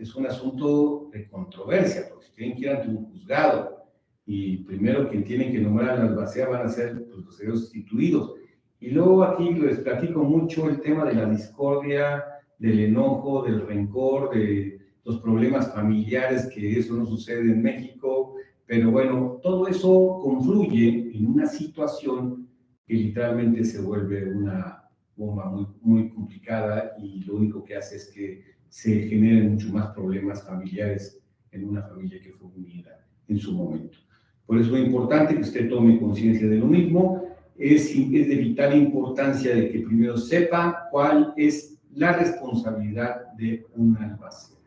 es un asunto de controversia, porque si tienen que ir ante un juzgado y primero quien tiene que nombrar a la albacea van a ser pues, los herederos sustituidos. Y luego aquí les platico mucho el tema de la discordia, del enojo, del rencor, de los problemas familiares, que eso no sucede en México, pero bueno, todo eso confluye en una situación que literalmente se vuelve una bomba muy, muy complicada y lo único que hace es que se generen mucho más problemas familiares en una familia que fue unida en su momento. Por eso es muy importante que usted tome conciencia de lo mismo. Es de vital importancia de que primero sepa cuál es la responsabilidad de un albacea.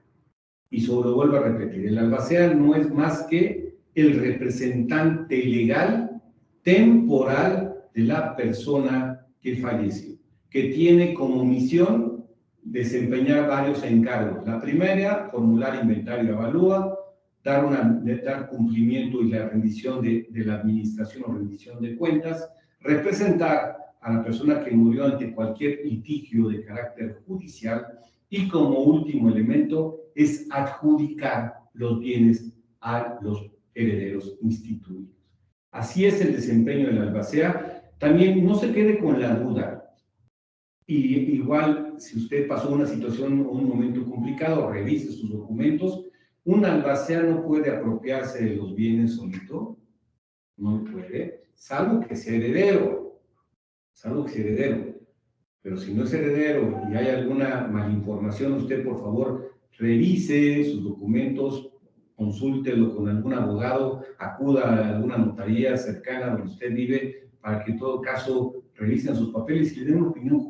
Y sobre vuelvo a repetir, el albacea no es más que el representante legal temporal de la persona que falleció, que tiene como misión desempeñar varios encargos. La primera, formular inventario y avalúa, dar cumplimiento y la rendición de la administración o rendición de cuentas, representar a la persona que murió ante cualquier litigio de carácter judicial y como último elemento es adjudicar los bienes a los herederos instituidos. Así es el desempeño del albacea. También no se quede con la duda. Y igual, si usted pasó una situación o un momento complicado, revise sus documentos. Un albacea no puede apropiarse de los bienes solito, no puede, salvo que sea heredero, Pero si no es heredero y hay alguna malinformación, usted por favor revise sus documentos, consúltelo con algún abogado, acuda a alguna notaría cercana donde usted vive para que en todo caso revisen sus papeles y le den una opinión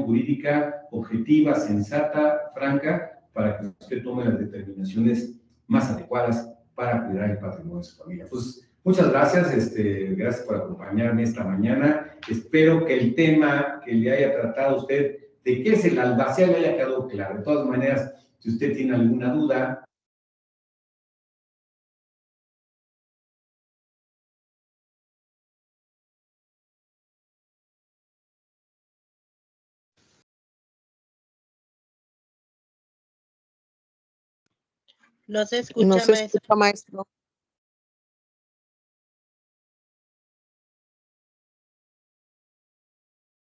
jurídica objetiva, sensata, franca, para que usted tome las determinaciones más adecuadas para cuidar el patrimonio de su familia. Pues, muchas gracias, gracias por acompañarme esta mañana. Espero que el tema que le haya tratado a usted de qué es el albacea le haya quedado claro. De todas maneras, si usted tiene alguna duda, No se escucha, maestro.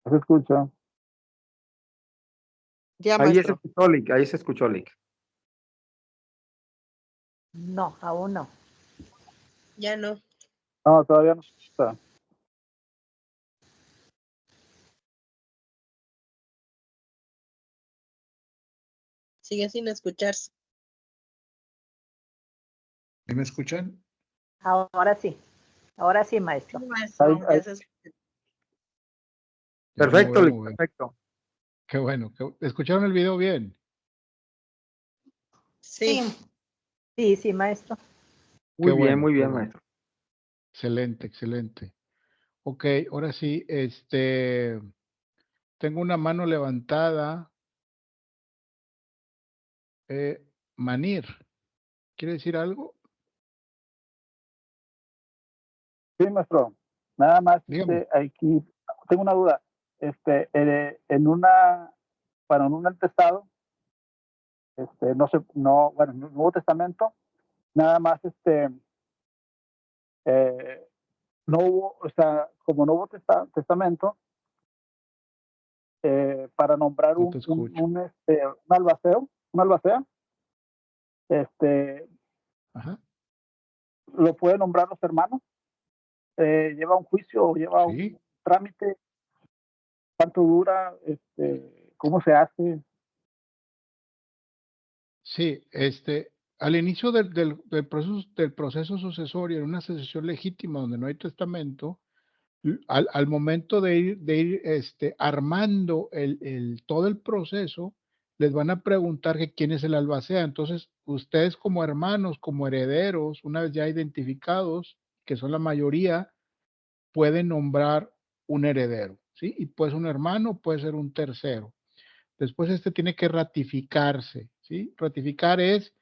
¿Se escucha? Ya, Ahí se maestro. escuchó, Lick, ahí se escuchó, Lick. No, aún no. Ya no. No, todavía no se escucha. Sigue sin escucharse. ¿Me escuchan? Ahora sí, maestro. Perfecto, Lick, perfecto. Qué bueno. ¿Escucharon el video bien? Sí. Sí, maestro. Muy bien, maestro. Excelente, excelente. Ok, ahora sí, tengo una mano levantada. Manir, ¿quiere decir algo? Sí, maestro. Nada más, Dígame. aquí tengo una duda. En un atestado, bueno, en el Nuevo Testamento, nada más, no hubo, o sea, como no hubo testamento, para nombrar No te escucho. un albacea, Ajá. lo pueden nombrar los hermanos, lleva un juicio o lleva Sí. un trámite, cuánto dura, cómo se hace. Sí, al inicio del proceso sucesorio, en una sucesión legítima donde no hay testamento, al momento de ir armando todo el proceso, les van a preguntar que quién es el albacea. Entonces, ustedes como hermanos, como herederos, una vez ya identificados, que son la mayoría, pueden nombrar un heredero, ¿sí? Y puede ser un hermano, puede ser un tercero. Después tiene que ratificarse, ¿sí? Ratificar es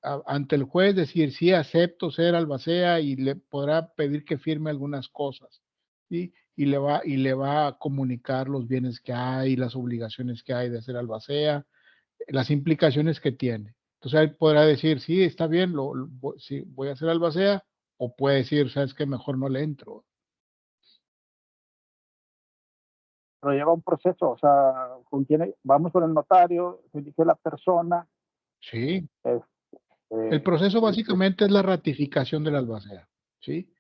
ante el juez decir, sí, acepto ser albacea y le podrá pedir que firme algunas cosas, ¿sí? Y le va a comunicar los bienes que hay, las obligaciones que hay de ser albacea. las implicaciones que tiene. Entonces él podrá decir, sí, está bien, sí, voy a hacer albacea, o puede decir, sabes que mejor no le entro. Pero lleva un proceso, o sea, vamos con el notario, se elige la persona. Sí. El proceso básicamente es la ratificación de la albacea, ¿sí?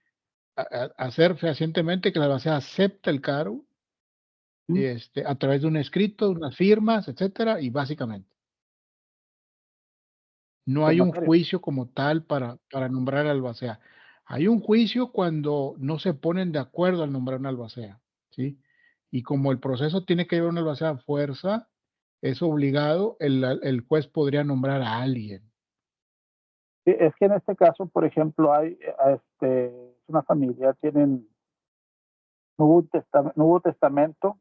Hacer fehacientemente que la albacea acepta el cargo, y a través de un escrito, unas firmas, etcétera, y básicamente. No hay un juicio como tal para nombrar albacea. Hay un juicio cuando no se ponen de acuerdo al nombrar una albacea, ¿sí? Y como el proceso tiene que llevar una albacea a fuerza, es obligado, el juez podría nombrar a alguien. Sí, es que en este caso, por ejemplo, hay una familia, no hubo testamento,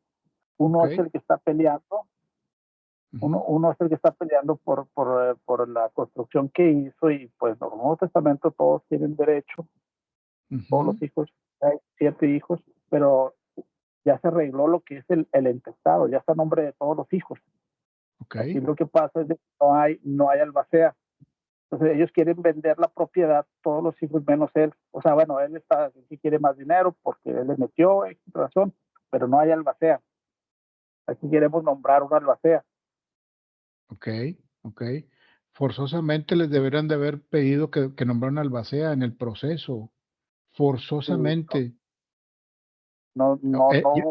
uno es el que está peleando, uno es el que está peleando por la construcción que hizo, y pues no hubo testamento, todos tienen derecho, todos los hijos, hay 7 hijos, pero ya se arregló lo que es el entestado, ya está a nombre de todos los hijos. Aquí lo que pasa es que no hay albacea. Entonces ellos quieren vender la propiedad, todos los hijos menos él. O sea, bueno, él sí quiere más dinero porque él le metió razón, pero no hay albacea. Aquí queremos nombrar una albacea. Ok. Forzosamente les deberían de haber pedido que nombraran albacea en el proceso. Forzosamente. No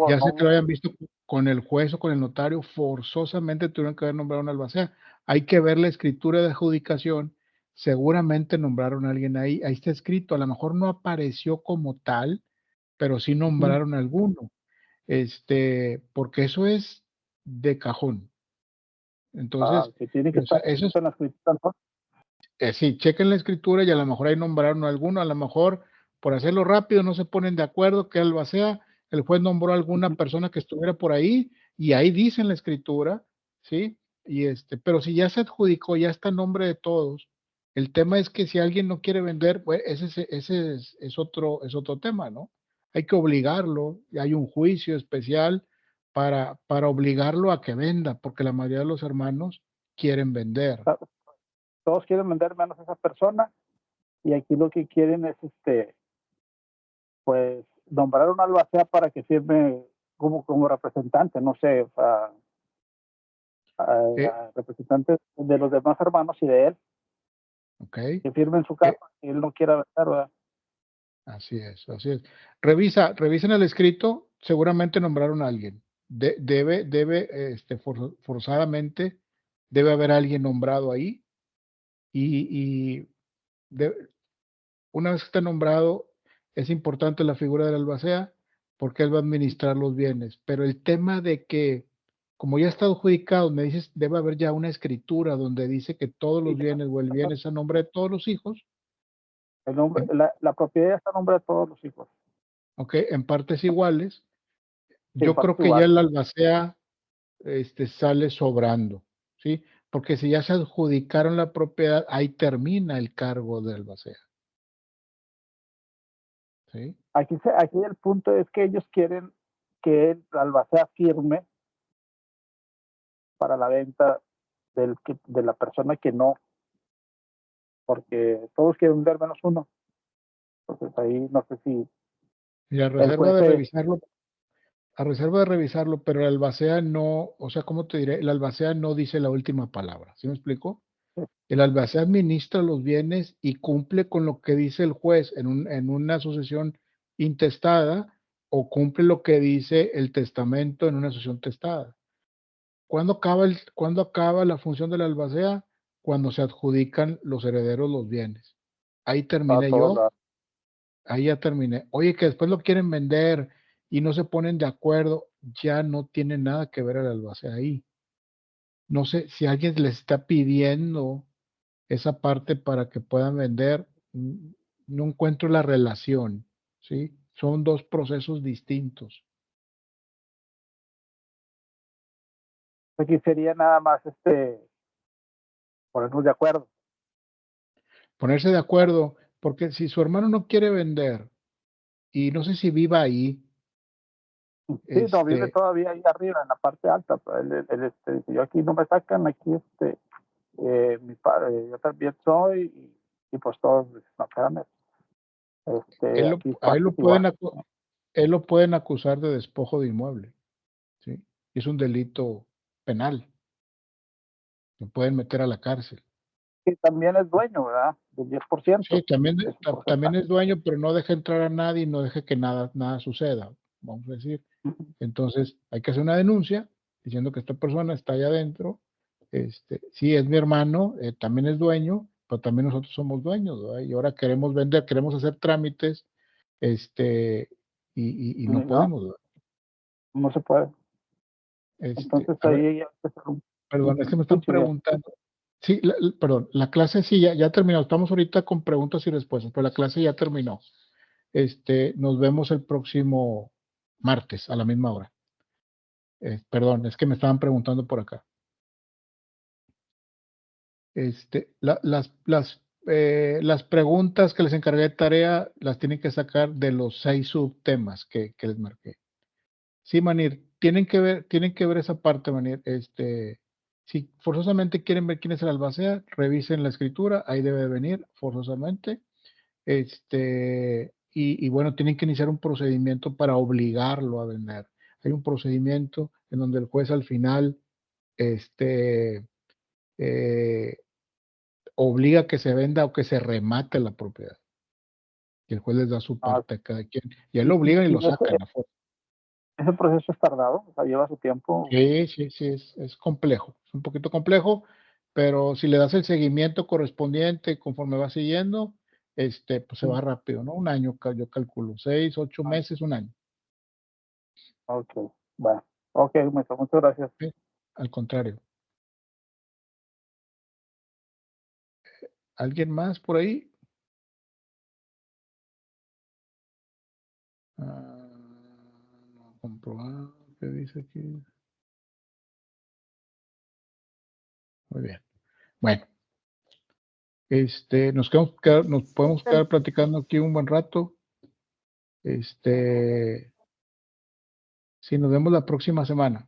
ya sé que lo hayan visto con el juez o con el notario, forzosamente tuvieron que haber nombrado una albacea. Hay que ver la escritura de adjudicación, seguramente nombraron a alguien ahí está escrito, a lo mejor no apareció como tal, pero sí nombraron a alguno, porque eso es de cajón. Entonces, que tiene que estar eso es, en la escritura, ¿no? sí, chequen la escritura y a lo mejor ahí nombraron a alguno, a lo mejor por hacerlo rápido no se ponen de acuerdo que albacea, el juez nombró a alguna persona que estuviera por ahí y ahí dice en la escritura, ¿sí? Y pero si ya se adjudicó, ya está en nombre de todos, el tema es que si alguien no quiere vender, pues ese es otro tema, ¿no? Hay que obligarlo, y hay un juicio especial para obligarlo a que venda, porque la mayoría de los hermanos quieren vender. Todos quieren vender menos a esa persona, y aquí lo que quieren es pues nombrar una albacea para que firme como representante, no sé, o sea, representante de los demás hermanos y de él. Que firmen su carta y él no quiera vender, ¿verdad? Así es. Revisen el escrito, seguramente nombraron a alguien. Forzadamente debe haber alguien nombrado ahí, y una vez que está nombrado, es importante la figura del albacea porque él va a administrar los bienes. Pero el tema de que, como ya está adjudicado, me dices, debe haber ya una escritura donde dice que todos los bienes o el bien es a nombre de todos los hijos. La propiedad está a nombre de todos los hijos. Ok, en partes iguales. Sí, yo creo que ya el albacea sale sobrando, ¿sí? Porque si ya se adjudicaron la propiedad, ahí termina el cargo del albacea. ¿Sí? Aquí el punto es que ellos quieren que el albacea firme para la venta de la persona que no, porque todos quieren ver menos uno. Entonces ahí no sé si... Y a reserva de revisarlo, pero el albacea no, o sea, ¿cómo te diré? El albacea no dice la última palabra, ¿sí me explico? Sí. El albacea administra los bienes y cumple con lo que dice el juez en una sucesión intestada, o cumple lo que dice el testamento en una sucesión testada. ¿Cuándo acaba la función del albacea? Cuando se adjudican los herederos los bienes. Ahí terminé yo. Ahí ya terminé. Oye, que después lo quieren vender y no se ponen de acuerdo, ya no tiene nada que ver el albacea ahí. No sé si alguien les está pidiendo esa parte para que puedan vender, no encuentro la relación, ¿sí? Son dos procesos distintos. Aquí sería nada más ponernos de acuerdo. Ponerse de acuerdo, porque si su hermano no quiere vender, y no sé si viva ahí, Sí, no, vive todavía ahí arriba, en la parte alta. Pero él dice, yo aquí no me sacan, aquí mi padre, yo también soy, y pues todos dicen, no, espérame. Él lo pueden acusar de despojo de inmueble, ¿sí? Es un delito penal. Lo pueden meter a la cárcel. Y también es dueño, ¿verdad? Del 10%. Sí, también es dueño, pero no deja entrar a nadie y no deja que nada suceda, vamos a decir. Entonces, hay que hacer una denuncia diciendo que esta persona está allá adentro. Sí, es mi hermano, también es dueño, pero también nosotros somos dueños, ¿verdad? Y ahora queremos vender, queremos hacer trámites, y no podemos, ¿verdad? No se puede. Entonces ahí perdón, es que me están preguntando. Sí, perdón, la clase sí ya terminó. Estamos ahorita con preguntas y respuestas, pero la clase ya terminó. Nos vemos el próximo martes a la misma hora. Perdón, es que me estaban preguntando por acá. Las preguntas que les encargué de tarea las tienen que sacar de los 6 subtemas que les marqué. Sí, Manir, tienen que ver esa parte, Manir. Si forzosamente quieren ver quién es el albacea, revisen la escritura, ahí debe de venir forzosamente. Y bueno, tienen que iniciar un procedimiento para obligarlo a vender. Hay un procedimiento en donde el juez al final obliga que se venda o que se remate la propiedad. Y el juez les da su parte a cada quien. Y él lo obligan y lo sacan a fuerza. Ese proceso es tardado, o sea, lleva su tiempo. Sí, es complejo, es un poquito complejo, pero si le das el seguimiento correspondiente conforme va siguiendo, pues se va rápido, ¿no? Un año, yo calculo, 6, 8 meses, un año. Ok, bueno, ok, muchas gracias. Sí, al contrario. ¿Alguien más por ahí? No, comprobar, ¿qué dice aquí? Muy bien. Bueno. Nos podemos quedar platicando aquí un buen rato. Sí, nos vemos la próxima semana.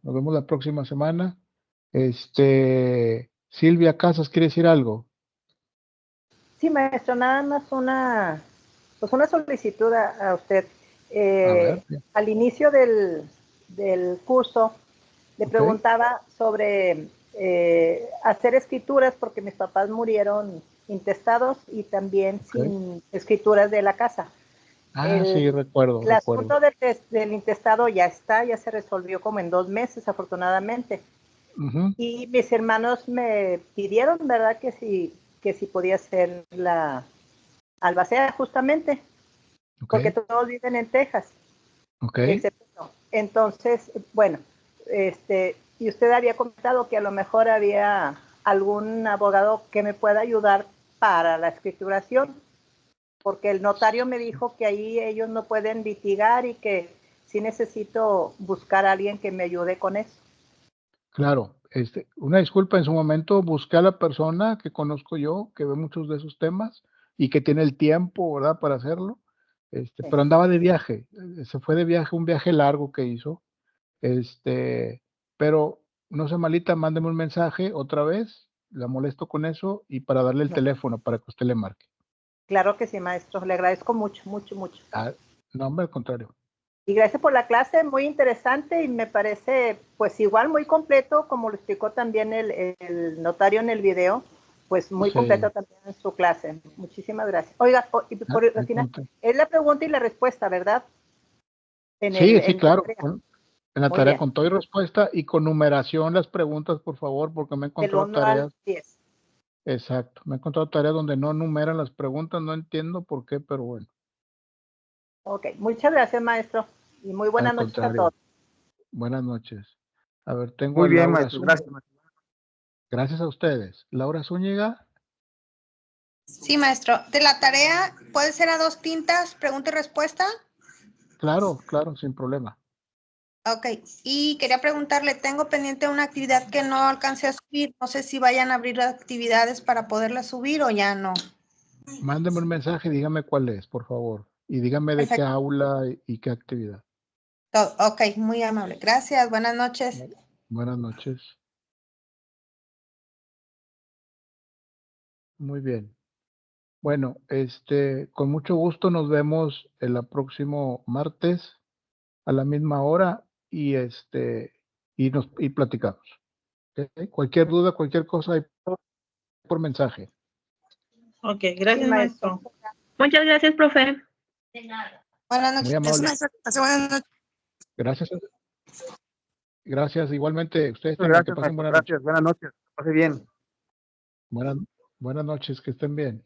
Silvia Casas, ¿quiere decir algo? Sí, maestro, nada más una solicitud a usted. Al inicio del curso le preguntaba sobre hacer escrituras porque mis papás murieron intestados y también sin escrituras de la casa. Sí, recuerdo. El asunto del intestado ya se resolvió como en 2 meses, afortunadamente. Y mis hermanos me pidieron, ¿verdad?, que si podía ser la albacea, justamente, porque todos viven en Texas. Entonces, bueno, y usted había comentado que a lo mejor había algún abogado que me pueda ayudar para la escrituración, porque el notario me dijo que ahí ellos no pueden litigar y que sí necesito buscar a alguien que me ayude con eso. Claro, una disculpa, en su momento busqué a la persona que conozco yo, que ve muchos de esos temas y que tiene el tiempo, ¿verdad?, para hacerlo, pero andaba de viaje, se fue de viaje, un viaje largo que hizo, pero no se malita, mándeme un mensaje otra vez, la molesto con eso y para darle el teléfono para que usted le marque. Claro que sí, maestro, le agradezco mucho. No, hombre, al contrario. Y gracias por la clase, muy interesante y me parece pues igual muy completo, como lo explicó también el notario en el video, pues muy completo también en su clase. Muchísimas gracias. Oiga, al final, es la pregunta y la respuesta, ¿verdad? Sí, claro. En la tarea con todo y respuesta y con numeración las preguntas, por favor, porque me he encontrado tareas. 10. Exacto, me he encontrado tareas donde no numeran las preguntas, no entiendo por qué, pero bueno. Ok, muchas gracias, maestro, y muy buenas noches a todos. Buenas noches. A ver, tengo muy a bien, Laura maestro, Zúñiga. gracias. Gracias a ustedes. Laura Zúñiga. Sí, maestro. ¿De la tarea puede ser a 2 tintas, pregunta y respuesta? Claro, sin problema. Ok, y quería preguntarle, tengo pendiente una actividad que no alcancé a subir, no sé si vayan a abrir actividades para poderla subir o ya no. Mándeme un mensaje y dígame cuál es, por favor. Y dígame de qué aula y qué actividad. Ok, muy amable. Gracias, buenas noches. Buenas noches. Muy bien. Bueno, con mucho gusto nos vemos el próximo martes a la misma hora y y platicamos. ¿Okay? Cualquier duda, cualquier cosa, hay por mensaje. Ok, gracias, maestro. Muchas gracias, profe. De nada. Buenas noches. Muy amable. Buenas noches. Gracias. Gracias. Igualmente, ustedes también. Gracias, Que pasen maestro. buenas noches. Gracias. Buenas noches. Pase bien. Buenas noches, que estén bien.